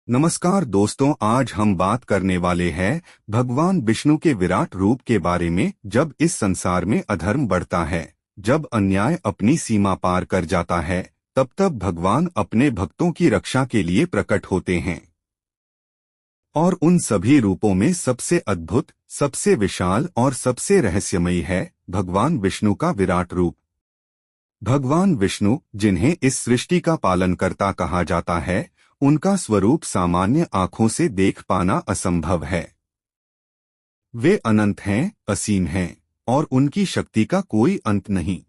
नमस्कार दोस्तों, आज हम बात करने वाले हैं भगवान विष्णु के विराट रूप के बारे में। जब इस संसार में अधर्म बढ़ता है, जब अन्याय अपनी सीमा पार कर जाता है, तब भगवान अपने भक्तों की रक्षा के लिए प्रकट होते हैं। और उन सभी रूपों में सबसे अद्भुत, सबसे विशाल और सबसे रहस्यमयी है भगवान विष्णु का विराट रूप। भगवान विष्णु, जिन्हें इस सृष्टि का पालनकर्ता कहा जाता है, उनका स्वरूप सामान्य आंखों से देख पाना असंभव है। वे अनंत हैं, असीम हैं, और उनकी शक्ति का कोई अंत नहीं।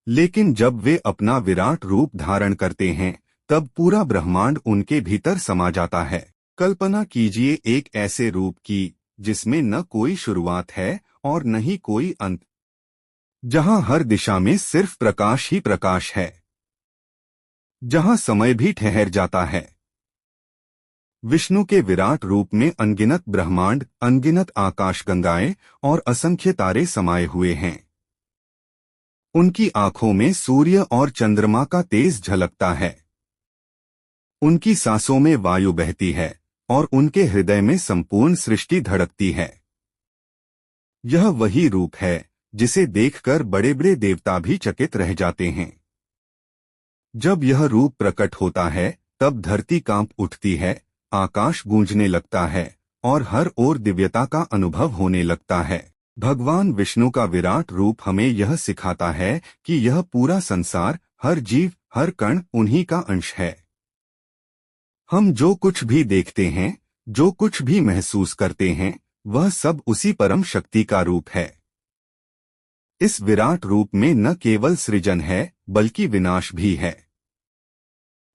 लेकिन जब वे अपना विराट रूप धारण करते हैं, तब पूरा ब्रह्मांड उनके भीतर समा जाता है। कल्पना कीजिए एक ऐसे रूप की जिसमें न कोई शुरुआत है और न ही कोई अंत, जहां हर दिशा में सिर्फ प्रकाश ही प्रकाश है, जहां समय भी ठहर जाता है। विष्णु के विराट रूप में अनगिनत ब्रह्मांड, अनगिनत आकाशगंगाएं और असंख्य तारे समाये हुए हैं। उनकी आंखों में सूर्य और चंद्रमा का तेज झलकता है। उनकी सांसों में वायु बहती है और उनके हृदय में संपूर्ण सृष्टि धड़कती है। यह वही रूप है जिसे देखकर बड़े बड़े देवता भी चकित रह जाते हैं। जब यह रूप प्रकट होता है, तब धरती कांप उठती है, आकाश गूंजने लगता है और हर ओर दिव्यता का अनुभव होने लगता है। भगवान विष्णु का विराट रूप हमें यह सिखाता है कि यह पूरा संसार, हर जीव, हर कण उन्हीं का अंश है। हम जो कुछ भी देखते हैं, जो कुछ भी महसूस करते हैं, वह सब उसी परम शक्ति का रूप है। इस विराट रूप में न केवल सृजन है, बल्कि विनाश भी है।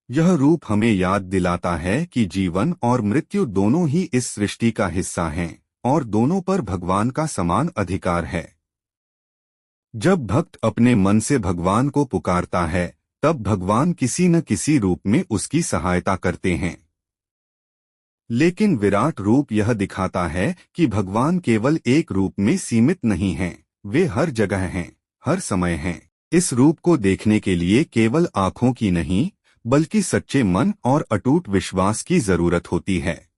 यह रूप हमें याद दिलाता है कि जीवन और मृत्यु दोनों ही इस सृष्टि का हिस्सा हैं और दोनों पर भगवान का समान अधिकार है। जब भक्त अपने मन से भगवान को पुकारता है, तब भगवान किसी न किसी रूप में उसकी सहायता करते हैं। लेकिन विराट रूप यह दिखाता है कि भगवान केवल एक रूप में सीमित नहीं हैं, वे हर जगह हैं, हर समय हैं। इस रूप को देखने के लिए केवल आंखों की नहीं, बल्कि सच्चे मन और अटूट विश्वास की जरूरत होती है।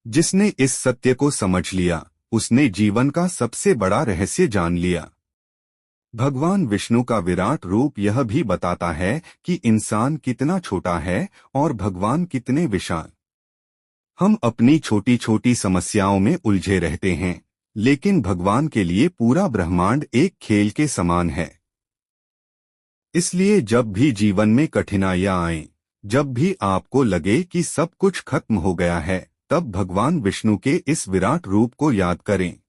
जिसने इस सत्य को समझ लिया, उसने जीवन का सबसे बड़ा रहस्य जान लिया। भगवान विष्णु का विराट रूप यह भी बताता है कि इंसान कितना छोटा है और भगवान कितने विशाल। हम अपनी छोटी छोटी समस्याओं में उलझे रहते हैं, लेकिन भगवान के लिए पूरा ब्रह्मांड एक खेल के समान है। इसलिए जब भी जीवन में कठिनाइयां आएं, जब भी आपको लगे कि सब कुछ खत्म हो गया है, तब भगवान विष्णु के इस विराट रूप को याद करें।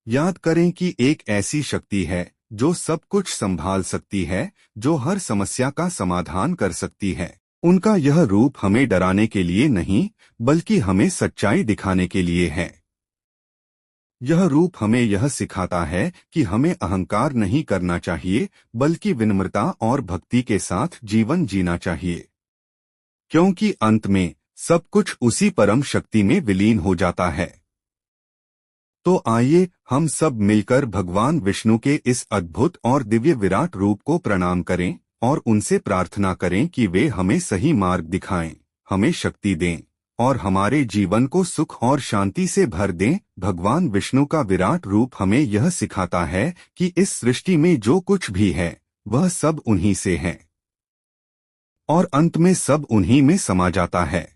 याद करें कि एक ऐसी शक्ति है जो सब कुछ संभाल सकती है, जो हर समस्या का समाधान कर सकती है। उनका यह रूप हमें डराने के लिए नहीं, बल्कि हमें सच्चाई दिखाने के लिए है। यह रूप हमें यह सिखाता है कि हमें अहंकार नहीं करना चाहिए, बल्कि विनम्रता और भक्ति के साथ जीवन जीना चाहिए, क्योंकि अंत में सब कुछ उसी परम शक्ति में विलीन हो जाता है। तो आइए हम सब मिलकर भगवान विष्णु के इस अद्भुत और दिव्य विराट रूप को प्रणाम करें और उनसे प्रार्थना करें कि वे हमें सही मार्ग दिखाएं, हमें शक्ति दें और हमारे जीवन को सुख और शांति से भर दें। भगवान विष्णु का विराट रूप हमें यह सिखाता है कि इस सृष्टि में जो कुछ भी है, वह सब उन्हीं से है और अंत में सब उन्हीं में समा जाता है।